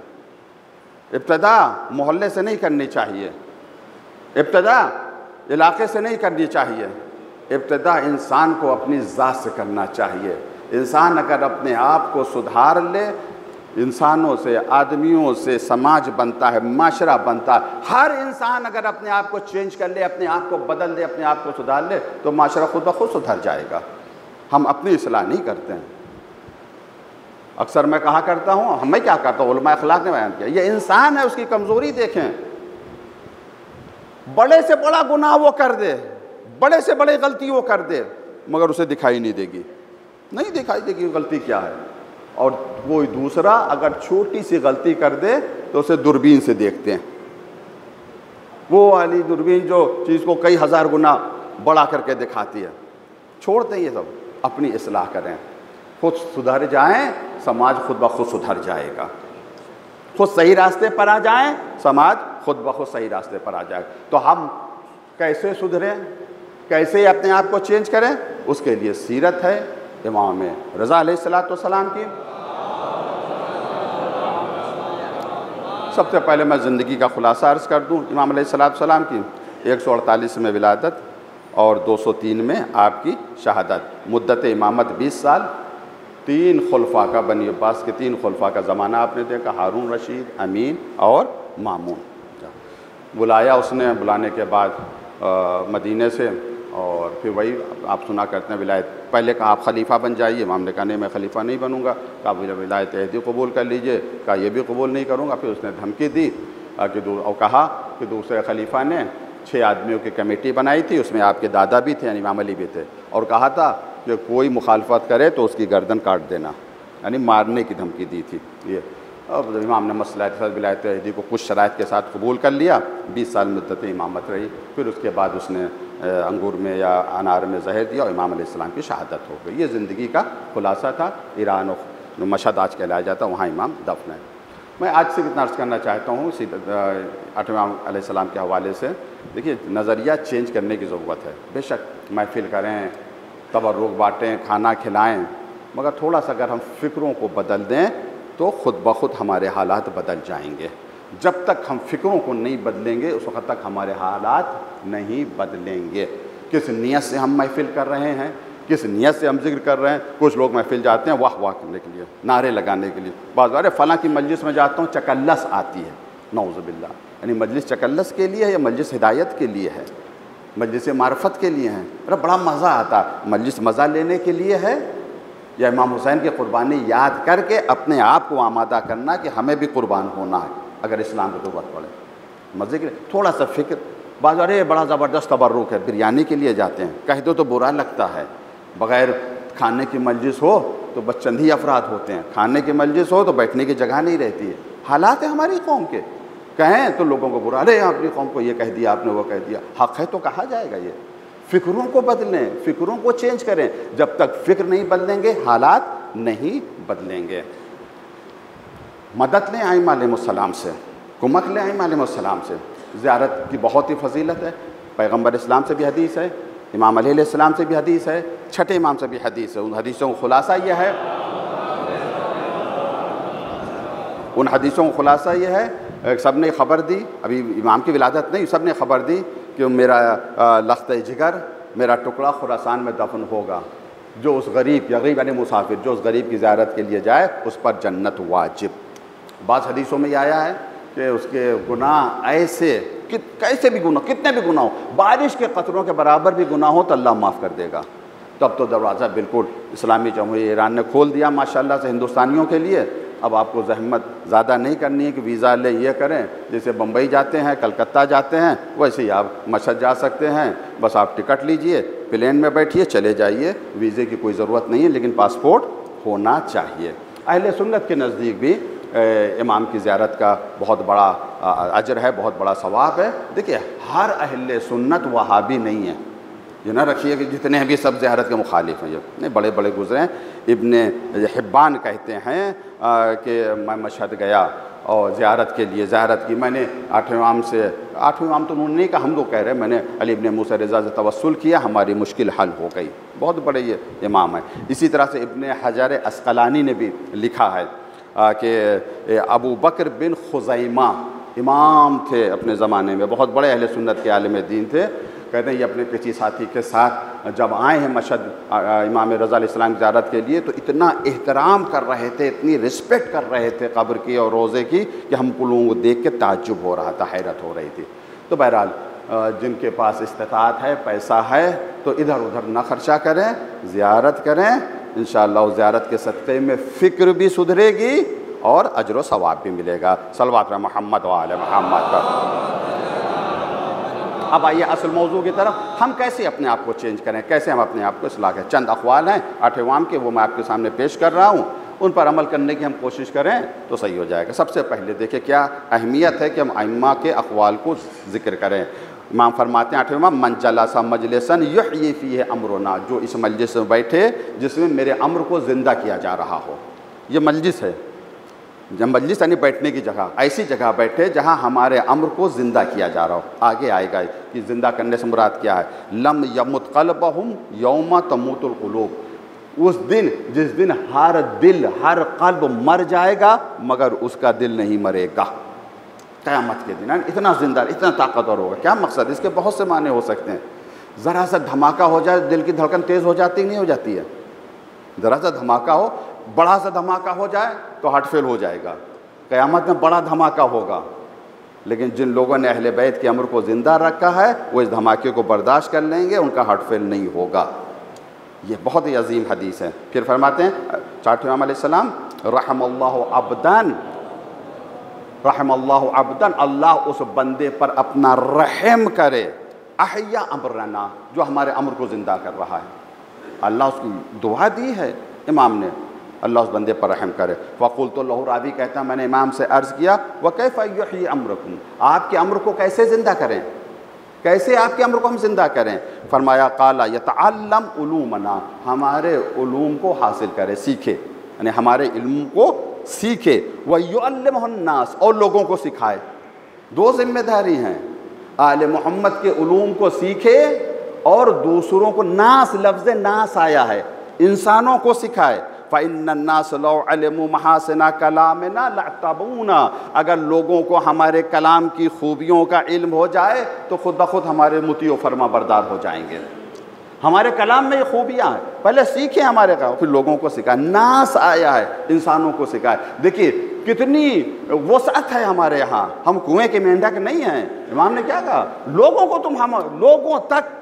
ابتدا محلے سے نہیں کرنی چاہیے، ابتدا علاقے سے نہیں کرنی چاہیے، ابتدا انسان کو اپنی ذات سے کرنا چاہیے۔ انسان اگر اپنے آپ کو سدھار لے، انسانوں سے، آدمیوں سے سماج بنتا ہے، معاشرہ بنتا ہے۔ ہر انسان اگر اپنے آپ کو چینج کر لے، اپنے آپ کو بدل دے، اپنے آپ کو سدھار لے تو معاشرہ خود بخود سدھر جائے گا۔ ہم اپنی اصلاح نہیں کرتے ہیں۔ اکثر میں کہا کرتا ہوں، ہمیں کیا کرتا ہوں، علماء اخلاق نے بیان کیا، یہ انسان ہے، اس کی کمزوری دیکھیں۔ بڑے سے بڑا گناہ وہ کر دے، بڑے سے بڑے غلطی وہ کر دے، مگر اسے دکھائی نہیں دے گی، نہیں دکھائی دے گی غلطی کیا ہے۔ اور کوئی دوسرا اگر چھوٹی سی غلطی کر دے تو اسے دوربین سے دیکھتے ہیں، وہ والی دوربین جو چیز کو کئی ہزار گنا بڑا کر کے دکھاتی ہے۔ چھوڑتے ہیں یہ سب، اپنی اصلاح کریں، خود سدھر جائیں، سماج خود بخود سدھر جائے گا۔ خود صحیح راستے پر آ جائیں، سماج خود بخود صحیح راستے پر آ جائے گا۔ تو ہم کیسے سدھریں، کیسے اپنے آپ کو چینج کریں؟ اس کے لیے سیرت ہے امام رضا علیہ السلام کی۔ سب سے پہلے میں زندگی کا خلاصہ عرض کر دوں امام علیہ السلام کی۔ 148 میں ولادت اور 203 میں آپ کی شہادت، مدت امامت 20 سال، 3 خلفاء کا، بنی عباس کے 3 خلفاء کا زمانہ آپ نے دیکھا، ہارون رشید، امین اور مامون۔ بلایا اس نے، بلانے کے بعد مدینے سے، اور پھر وہی آپ سنا کرتے ہیں ولایت، پہلے کہا آپ خلیفہ بن جائیے، امام نے کہا نہیں میں خلیفہ نہیں بنوں گا، کہا ولایت عہدی قبول کر لیجئے، کہا یہ بھی قبول نہیں کروں گا، پھر اس نے دھمکی دی اور کہا کہ دوسرے خلیفہ نے 6 آدمیوں کی کمیٹی بنائی تھی، اس میں آپ کے دادا بھی تھے یعنی امام علی بھی تھے، اور کہا تھا کہ کوئی مخالفت کرے تو اس کی گردن کاٹ دینا، یعنی مارنے کی دھمکی دی تھی یہ۔ اب امام نے مصلحت ولایت عہدی کو کچھ شرائط کے ساتھ قبول کر لیا، 20 سال مدت امامت رہی، پھر اس کے بعد اس نے انگور میں یا انار میں زہر دیا اور امام علیہ السلام کی شہادت ہو گئی۔ یہ زندگی کا خلاصہ تھا۔ ایران و مشہد آج کہلایا جاتا ہے، وہاں امام دفن ہے۔ میں آج سے اتنا عرض کرنا چاہتا ہوں 8ویں امام علیہ السلام کے حوالے سے، دیکھیے نظریہ چینج کرنے کی ضرورت ہے۔ بے شک محفل کریں، تبرک بانٹیں، کھانا کھلائیں، مگر تھوڑا سا اگر ہم فکروں کو بدل دیں تو خود بخود ہمارے حالات بدل جائیں گے۔ جب تک ہم فکروں کو نہیں بدلیں گے اس وقت تک ہمارے حالات نہیں بدلیں گے۔ کس نیت سے ہم محفل کر رہے ہیں، کس نیت سے ہم ذکر کر رہے ہیں۔ کچھ لوگ محفل جاتے ہیں واہ واہ کرنے کے لیے، نعرے لگانے کے لیے، بعض ارے فلاں کی مجلس میں جاتا ہوں چکلس آتی ہے، نعوذ باللہ، یعنی مجلس چکلس کے لیے ہے یا مجلس ہدایت کے لیے ہے، مجلس معرفت کے لیے ہے؟ ارے بڑا مزہ آتا، مجلس مزہ لینے کے لیے ہے یا امام حسین کی قربانی یاد کر کے اپنے آپ کو آمادہ کرنا کہ ہمیں بھی قربان ہونا ہے اگر اسلام کو ضرورت پڑے؟ مزے کے لیے تھوڑا سا فکر۔ بعض ارے بڑا زبردست تبرک ہے، بریانی کے لیے جاتے ہیں، کہہ دو تو برا لگتا ہے۔ بغیر کھانے کی مجلس ہو تو بس چند ہی افراد ہوتے ہیں، کھانے کی مجلس ہو تو بیٹھنے کی جگہ نہیں رہتی ہے۔ حالات ہیں ہماری قوم کے، کہیں تو لوگوں کو برا، ارے اپنی قوم کو یہ کہہ دیا آپ نے، وہ کہہ دیا۔ حق ہے تو کہا جائے گا۔ یہ فکروں کو بدلیں، فکروں کو چینج کریں۔ جب تک فکر نہیں بدلیں گے حالات نہیں بدلیں گے۔ مدد لیں ائمہ علیہ السلام سے، کمک لیں ائمہ علیہ السلام سے۔ زیارت کی بہت ہی فضیلت ہے، پیغمبر اسلام سے بھی حدیث ہے، امام علیہ السلام سے بھی حدیث ہے، چھٹے امام سے بھی حدیث ہے۔ ان حدیثوں کا خلاصہ یہ ہے، سب نے خبر دی، ابھی امام کی ولادت نہیں، سب نے خبر دی کہ میرا لخت جگر، میرا ٹکڑا خراسان میں دفن ہوگا۔ جو اس غریب یا غریب یعنی مسافر جو اس غریب کی زیارت کے لیے جائے اس پر جنت واجب۔ بعض حدیثوں میں یہ آیا ہے کہ اس کے گناہ ایسے کیسے بھی گناہ، کتنے بھی گناہ ہو، بارش کے قطروں کے برابر بھی گناہ ہو تو اللہ معاف کر دے گا۔ تب تو دروازہ بالکل اسلامی جمہوریہ ایران نے کھول دیا ماشاءاللہ سے ہندوستانیوں کے لیے۔ اب آپ کو زحمت زیادہ نہیں کرنی ہے کہ ویزا لیں یہ کریں، جیسے بمبئی جاتے ہیں، کلکتہ جاتے ہیں، ویسے ہی آپ مشہد جا سکتے ہیں۔ بس آپ ٹکٹ لیجئے، پلین میں بیٹھیے، چلے جائیے، ویزے کی کوئی ضرورت نہیں ہے، لیکن پاسپورٹ ہونا چاہیے۔ اہل سنت کے نزدیک بھی امام کی زیارت کا بہت بڑا اجر ہے، بہت بڑا ثواب ہے۔ دیکھیے ہر اہل سنت وہابی نہیں ہے، یہ نہ رکھیے کہ جتنے بھی سب زیارت کے مخالف ہیں، یہ بڑے بڑے گزرے ہیں۔ ابن حبان کہتے ہیں کہ میں مشہد گیا اور زیارت کے لیے زیارت کی، میں نے 8ویں امام سے، 8ویں امام تو انہوں نے نہیں کہا، ہم کو کہہ رہے ہیں، میں نے علی ابن موسیٰ رضا سے توسل کیا، ہماری مشکل حل ہو گئی۔ بہت بڑے یہ امام ہیں۔ اسی طرح سے ابن حجر عسقلانی نے بھی لکھا ہے کہ ابو بکر بن خزیمہ امام تھے اپنے زمانے میں، بہت بڑے اہل سنت کے عالم دین تھے۔ کہتے ہیں یہ اپنے کسی ساتھی کے ساتھ جب آئے ہیں مشہد امام رضا علیہ السلام کی زیارت کے لیے تو اتنا احترام کر رہے تھے، اتنی رسپیکٹ کر رہے تھے قبر کی اور روضے کی کہ ہم لوگوں کو دیکھ کے تعجب ہو رہا تھا، حیرت ہو رہی تھی۔ تو بہرحال جن کے پاس استطاعت ہے، پیسہ ہے، تو ادھر ادھر نہ خرچہ کریں، زیارت کریں، انشاءاللہ اس زیارت کے صدقے میں فکر بھی سدھرے گی اور اجر و ثواب بھی ملے گا۔ صلوات محمد و آل محمد پر۔ اب آئیے اصل موضوع کی طرف، ہم کیسے اپنے آپ کو چینج کریں، کیسے ہم اپنے آپ کو اصلاح کریں۔ چند اقوال ہیں 8 امام کے، وہ میں آپ کے سامنے پیش کر رہا ہوں، ان پر عمل کرنے کی ہم کوشش کریں تو صحیح ہو جائے گا۔ سب سے پہلے دیکھیں کیا اہمیت ہے کہ ہم ائمہ کے اقوال کو ذکر کریں۔ امام فرماتے ہیں 8 امام، من جلس مجلسا یحیی فیہ امرنا، جو اس مجلس میں بیٹھے جس میں میرے امر کو زندہ کیا جا رہا ہو۔ یہ مجلس ہے، جب مجلس یعنی بیٹھنے کی جگہ، ایسی جگہ بیٹھے جہاں ہمارے امر کو زندہ کیا جا رہا ہو۔ آگے آئے گا کہ زندہ کرنے سے مراد کیا ہے۔ لم یمت قلبہم یوم تموت القلوب، اس دن جس دن ہر دل، ہر قلب مر جائے گا مگر اس کا دل نہیں مرے گا۔ قیامت کے دن اتنا زندہ، اتنا طاقتور ہوگا۔ کیا مقصد؟ اس کے بہت سے معنی ہو سکتے ہیں۔ ذرا سا دھماکہ ہو جائے، دل کی دھڑکن تیز ہو جاتی نہیں ہو جاتی ہے؟ ذرا سا دھماکہ ہو، بڑا سا دھماکہ ہو جائے تو ہارٹ فیل ہو جائے گا۔ قیامت میں بڑا دھماکہ ہوگا، لیکن جن لوگوں نے اہل بیت کے امر کو زندہ رکھا ہے وہ اس دھماکے کو برداشت کر لیں گے، ان کا ہارٹ فیل نہیں ہوگا۔ یہ بہت ہی عظیم حدیث ہے۔ پھر فرماتے ہیں 4 امام علیہ السلام، رحم اللہ عبدان رحم اللہ عبدن، اللہ اس بندے پر اپنا رحم کرے، احیا امرنا، جو ہمارے امر کو زندہ کر رہا ہے۔ اللہ اس کی دعا دی ہے امام نے، اللہ اس بندے پر رحم کرے۔ فقلت له، راوی کہتا ہے میں نے امام سے عرض کیا وکیف یحیی امرکم، آپ کے امر کو کیسے زندہ کریں، کیسے آپ کے امر کو ہم زندہ کریں؟ فرمایا قال یتعلم علومنا، ہمارے علوم کو حاصل کرے، سیکھے، یعنی ہمارے علم کو سیکھے، وَيُعَلِّمُهُ النَّاسِ، اور لوگوں کو سکھائے۔ دو ذمہ داری ہیں، آل محمد کے علوم کو سیکھے اور دوسروں کو، ناس لفظ ناس آیا ہے، انسانوں کو سکھائے۔ فَإِنَّ النَّاسَ لَوْ عَلِمُوا مَحَاسِنَ كَلَامِنَا لَاعْتَبُونَا، اگر لوگوں کو ہمارے کلام کی خوبیوں کا علم ہو جائے تو خود بخود ہمارے مطیع و فرما بردار ہو جائیں گے۔ ہمارے کلام میں یہ خوبیاں ہیں، پہلے سیکھیں ہمارے کلام، پھر لوگوں کو سکھائیں۔ ناس آیا ہے، انسانوں کو سکھائے۔ دیکھیے کتنی وسعت ہے ہمارے یہاں، ہم کنویں کے مینڈک نہیں ہیں۔ امام نے کیا کہا؟ لوگوں کو لوگوں تک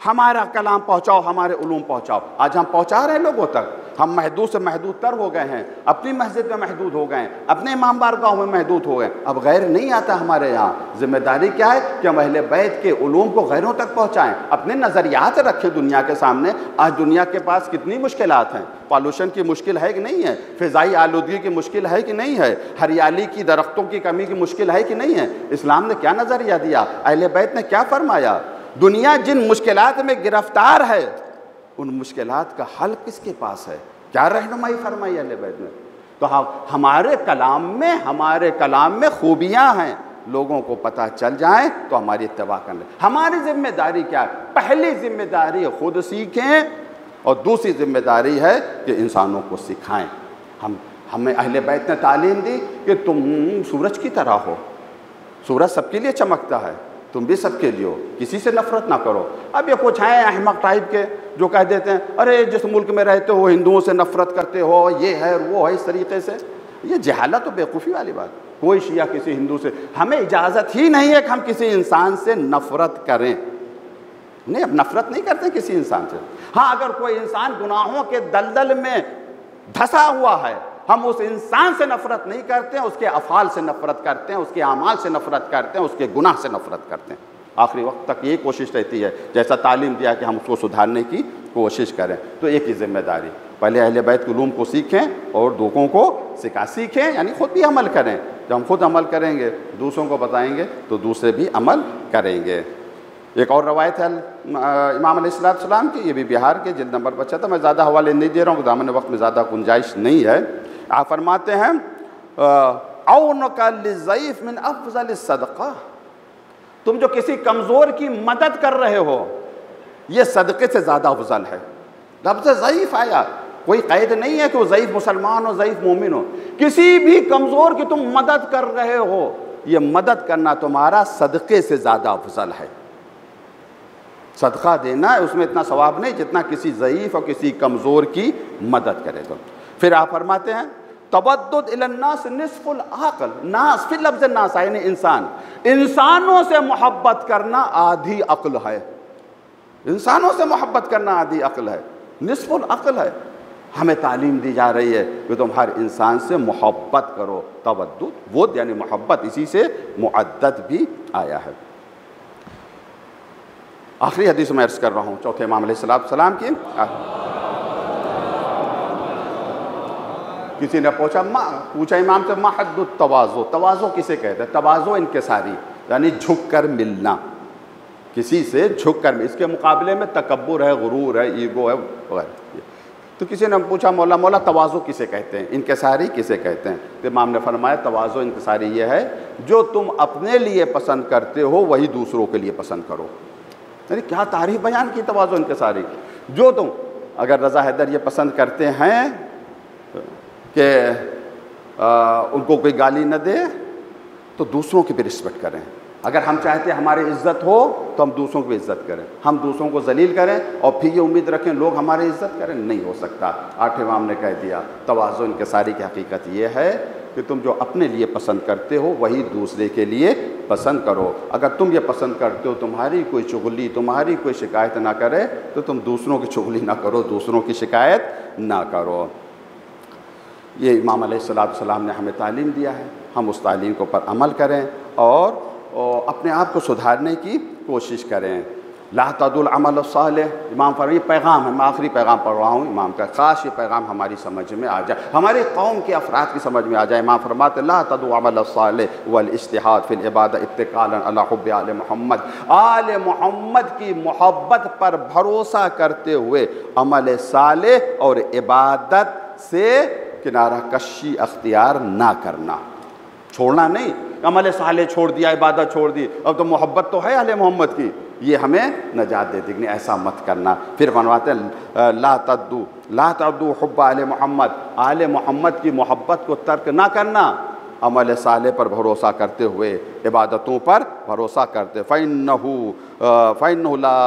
ہمارا کلام پہنچاؤ، ہمارے علوم پہنچاؤ۔ آج ہم پہنچا رہے ہیں لوگوں تک، ہم محدود سے محدود تر ہو گئے ہیں، اپنی مسجد میں محدود ہو گئے ہیں، اپنے امام بارگاہوں میں محدود ہو گئے، اب غیر نہیں آتا ہمارے یہاں۔ ذمہ داری کیا ہے کہ ہم اہل بیت کے علوم کو غیروں تک پہنچائیں، اپنے نظریات رکھیں دنیا کے سامنے۔ آج دنیا کے پاس کتنی مشکلات ہیں، پالوشن کی مشکل ہے کہ نہیں ہے، فضائی آلودگی کی مشکل ہے کہ نہیں ہے، ہریالی کی، درختوں کی کمی کی مشکل ہے کہ نہیں ہے۔ اسلام نے کیا نظریہ دیا، اہل بیت نے کیا فرمایا؟ دنیا جن مشکلات میں گرفتار ہے ان مشکلات کا حل کس کے پاس ہے؟ کیا رہنمائی فرمائی اہل بیت نے؟ تو ہمارے کلام میں خوبیاں ہیں، لوگوں کو پتہ چل جائیں تو ہماری اتباع کر لیں۔ ہماری ذمہ داری کیا ہے؟ پہلی ذمہ داری خود سیکھیں، اور دوسری ذمہ داری ہے کہ انسانوں کو سکھائیں۔ ہمیں اہل بیت نے تعلیم دی کہ تم سورج کی طرح ہو، سورج سب کے لیے چمکتا ہے، تم بھی سب کے لیے ہو، کسی سے نفرت نہ کرو۔ اب یہ کچھ ہیں احمق ٹائپ کے جو کہہ دیتے ہیں ارے جس ملک میں رہتے ہو ہندوؤں سے نفرت کرتے ہو، یہ ہے وہ ہے، اس طریقے سے۔ یہ جہالت و بیوقوفی والی بات۔ کوئی شیعہ کسی ہندو سے، ہمیں اجازت ہی نہیں ہے کہ ہم کسی انسان سے نفرت کریں۔ نہیں، اب نفرت نہیں کرتے کسی انسان سے۔ ہاں اگر کوئی انسان گناہوں کے دلدل میں دھسا ہوا ہے، ہم اس انسان سے نفرت نہیں کرتے ہیں، اس کے افعال سے نفرت کرتے ہیں، اس کے اعمال سے نفرت کرتے ہیں، اس کے گناہ سے نفرت کرتے ہیں۔ آخری وقت تک یہ کوشش رہتی ہے، جیسا تعلیم دیا کہ ہم اس کو سدھارنے کی کوشش کریں۔ تو ایک ہی ذمہ داری، پہلے اہل بیت کے علوم کو سیکھیں اور دوسروں کو سیکھیں، یعنی خود بھی عمل کریں۔ جب ہم خود عمل کریں گے، دوسروں کو بتائیں گے تو دوسرے بھی عمل کریں گے۔ ایک اور روایت ہے امام علیہ السلام کی، یہ بھی بہار کے، جلد نمبر 75۔ میں زیادہ حوالے نہیں دے رہا ہوں، دامن وقت میں زیادہ گنجائش نہیں ہے۔ آپ فرماتے ہیں عونک للضعیف من افضل الصدقہ، تم جو کسی کمزور کی مدد کر رہے ہو یہ صدقے سے زیادہ افضل ہے۔ لفظ ضعیف آیا، کوئی قید نہیں ہے کہ وہ ضعیف مسلمان ہو، ضعیف مومن ہو، کسی بھی کمزور کی تم مدد کر رہے ہو، یہ مدد کرنا تمہارا صدقے سے زیادہ افضل ہے۔ صدقہ دینا ہے، اس میں اتنا ثواب نہیں جتنا کسی ضعیف اور کسی کمزور کی مدد کرے تو۔ پھر آپ فرماتے ہیں تودد الی الناس نصف العقل، ناس فی لفظ ناس یعنی انسان، انسانوں سے محبت کرنا آدھی عقل ہے، انسانوں سے محبت کرنا آدھی عقل ہے، نصف العقل ہے۔ ہمیں تعلیم دی جا رہی ہے کہ تم ہر انسان سے محبت کرو، تودد ود یعنی محبت، اسی سے معدد بھی آیا ہے۔ آخری حدیث میں عرض کر رہا ہوں، چوتھے امام علیہ السلام کی۔ کسی نے پوچھا امام سے ما حد التواضع، تواضع کسے کہتے ہیں؟ تواضع انکساری یعنی جھک کر ملنا، کسی سے جھک کر، اس کے مقابلے میں تکبر ہے، غرور ہے، ایگو ہے وغیرہ۔ تو کسی نے پوچھا مولا تواضع کسے کہتے ہیں، انکساری کسے کہتے ہیں؟ تو امام نے فرمایا تواضع انکساری یہ ہے جو تم اپنے لیے پسند کرتے ہو وہی دوسروں کے لیے پسند کرو۔ یعنی کیا تعریف بیان کی تواضع انکساری، جو تم اگر رضا حیدر یہ پسند کرتے ہیں کہ ان کو کوئی گالی نہ دے تو دوسروں کی بھی رسپیکٹ کریں، اگر ہم چاہتے ہیں ہماری عزت ہو تو ہم دوسروں کی بھی عزت کریں، ہم دوسروں کو ذلیل کریں اور پھر یہ امید رکھیں لوگ ہماری عزت کریں، نہیں ہو سکتا۔ آٹھویں امام نے کہہ دیا تواضع انکساری کی حقیقت یہ ہے کہ تم جو اپنے لیے پسند کرتے ہو وہی دوسرے کے لیے پسند کرو۔ اگر تم یہ پسند کرتے ہو تمہاری کوئی چغلی، تمہاری کوئی شکایت نہ کرے تو تم دوسروں کی چغلی نہ کرو، دوسروں کی شکایت نہ کرو۔ یہ امام علیہ السلام نے ہمیں تعلیم دیا ہے، ہم اس تعلیم کے اوپر عمل کریں اور اپنے آپ کو سدھارنے کی کوشش کریں۔ لا تدع العمل الصالح، امام فرمائے پیغام ہے، میں آخری پیغام پڑھ رہا ہوں امام کا، خاص یہ پیغام ہماری سمجھ میں آ جائے، ہمارے قوم کے افراد کی سمجھ میں آ جائے۔ امام فرماتے لا تدع عمل الصالح والاجتہاد فی العبادہ اتکالا علی حب آل محمد، آل محمد کی محبت پر بھروسہ کرتے ہوئے عمل صالح اور عبادت سے کنارہ کشی اختیار نہ کرنا، چھوڑنا نہیں، عمل صالح چھوڑ دیا، عبادت چھوڑ دی، اب تو محبت تو ہے اہل محمد کی، یہ ہمیں نجات دے دے، ایسا مت کرنا۔ پھر فرماتے ہیں لا تعدو حب آل محمد، آل محمد کی محبت کو ترک نہ کرنا، عمل صالح پر بھروسہ کرتے ہوئے عبادتوں پر بھروسہ کرتے، فَإِنَّهُ لا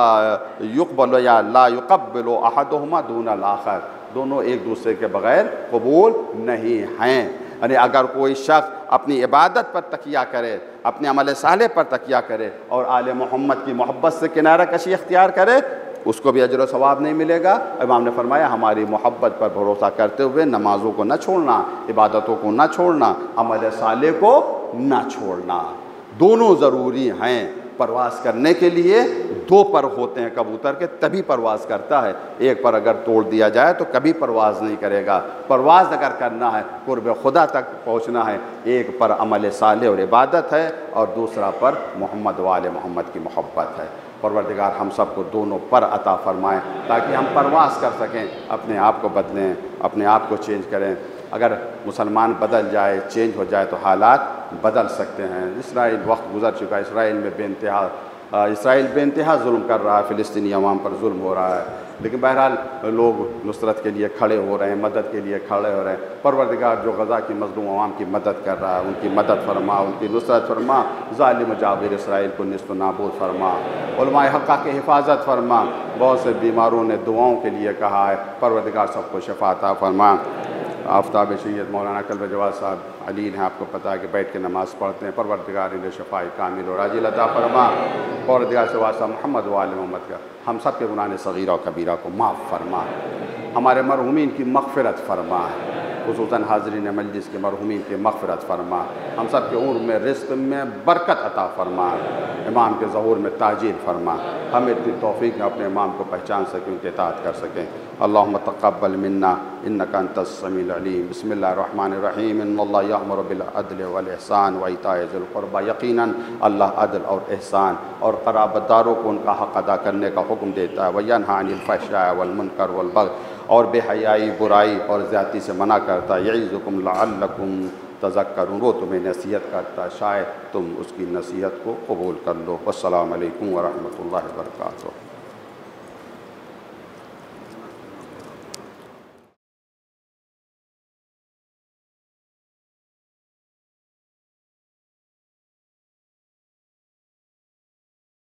يقبل یا لا يقبل احدهما دون الاخر، دونوں ایک دوسرے کے بغیر قبول نہیں ہیں۔ یعنی اگر کوئی شخص اپنی عبادت پر تکیہ کرے، اپنے عمل صالح پر تکیہ کرے اور آل محمد کی محبت سے کنارہ کشی اختیار کرے، اس کو بھی اجر و ثواب نہیں ملے گا۔ امام نے فرمایا ہماری محبت پر بھروسہ کرتے ہوئے نمازوں کو نہ چھوڑنا، عبادتوں کو نہ چھوڑنا، عمل صالح کو نہ چھوڑنا، دونوں ضروری ہیں۔ پرواز کرنے کے لیے دو پر ہوتے ہیں کبوتر کے، تبھی پرواز کرتا ہے، ایک پر اگر توڑ دیا جائے تو کبھی پرواز نہیں کرے گا۔ پرواز اگر کرنا ہے، قرب خدا تک پہنچنا ہے، ایک پر عمل صالح اور عبادت ہے اور دوسرا پر محمد و آل محمد کی محبت ہے۔ پروردگار ہم سب کو دونوں پر عطا فرمائیں تاکہ ہم پرواز کر سکیں، اپنے آپ کو بدلیں، اپنے آپ کو چینج کریں۔ اگر مسلمان بدل جائے، چینج ہو جائے تو حالات بدل سکتے ہیں۔ اسرائیل وقت گزر چکا ہے، اسرائیل بے انتہا ظلم کر رہا ہے، فلسطینی عوام پر ظلم ہو رہا ہے، لیکن بہرحال لوگ نصرت کے لیے کھڑے ہو رہے ہیں، مدد کے لیے کھڑے ہو رہے ہیں۔ پروردگار جو غزہ کی مظلوم عوام کی مدد کر رہا ہے، ان کی مدد فرما، ان کی نصرت فرما، ظالم جابر اسرائیل کو نیست و نابود فرما، علماء حقہ کی حفاظت فرما۔ بہت سے بیماروں نے دعاؤں کے لیے کہا ہے، پروردگار سب کو شفا عطا فرما۔ آفتاب سید مولانا کلب جواد صاحب علین ہیں، آپ کو پتہ ہے کہ بیٹھ کے نماز پڑھتے ہیں، پروردگار انہیں شفاء کامل اور عاجل عطا فرما۔ پروردگار سے واسطہ محمد و آل محمد کا، ہم سب کے گناہ صغیرہ و کبیرہ کو معاف فرما، ہمارے مرحومین کی مغفرت فرما، خصوصاً حاضرین مجلس کے مرحومین کی مغفرت فرما، ہم سب کے عمر میں رزق میں برکت عطا فرما، امام کے ظہور میں تاجیل فرما، ہمیں اتنی توفیق میں اپنے امام کو پہچان سکیں، ان کی اطاعت کر سکیں۔ اللہم تقبل منا انک انت السمیع العلیم۔ بسم اللہ الرحمن الرحیم۔ ان اللہ یأمر بالعدل والاحسان وایتاء ذی القربی، یقیناً اللہ عدل اور احسان اور قرابت داروں کو ان کا حق ادا کرنے کا حکم دیتا ہے، وینہی عن الفحشاء والمنکر والبغی، اور بے حیائی، برائی اور زیادتی سے منع کرتا ہے، یعظکم لعلکم تذکرون، وہ تمہیں نصیحت کرتا ہے، شاید تم اس کی نصیحت کو قبول کر لو۔ والسلام علیکم ورحمۃ اللہ وبرکاتہ۔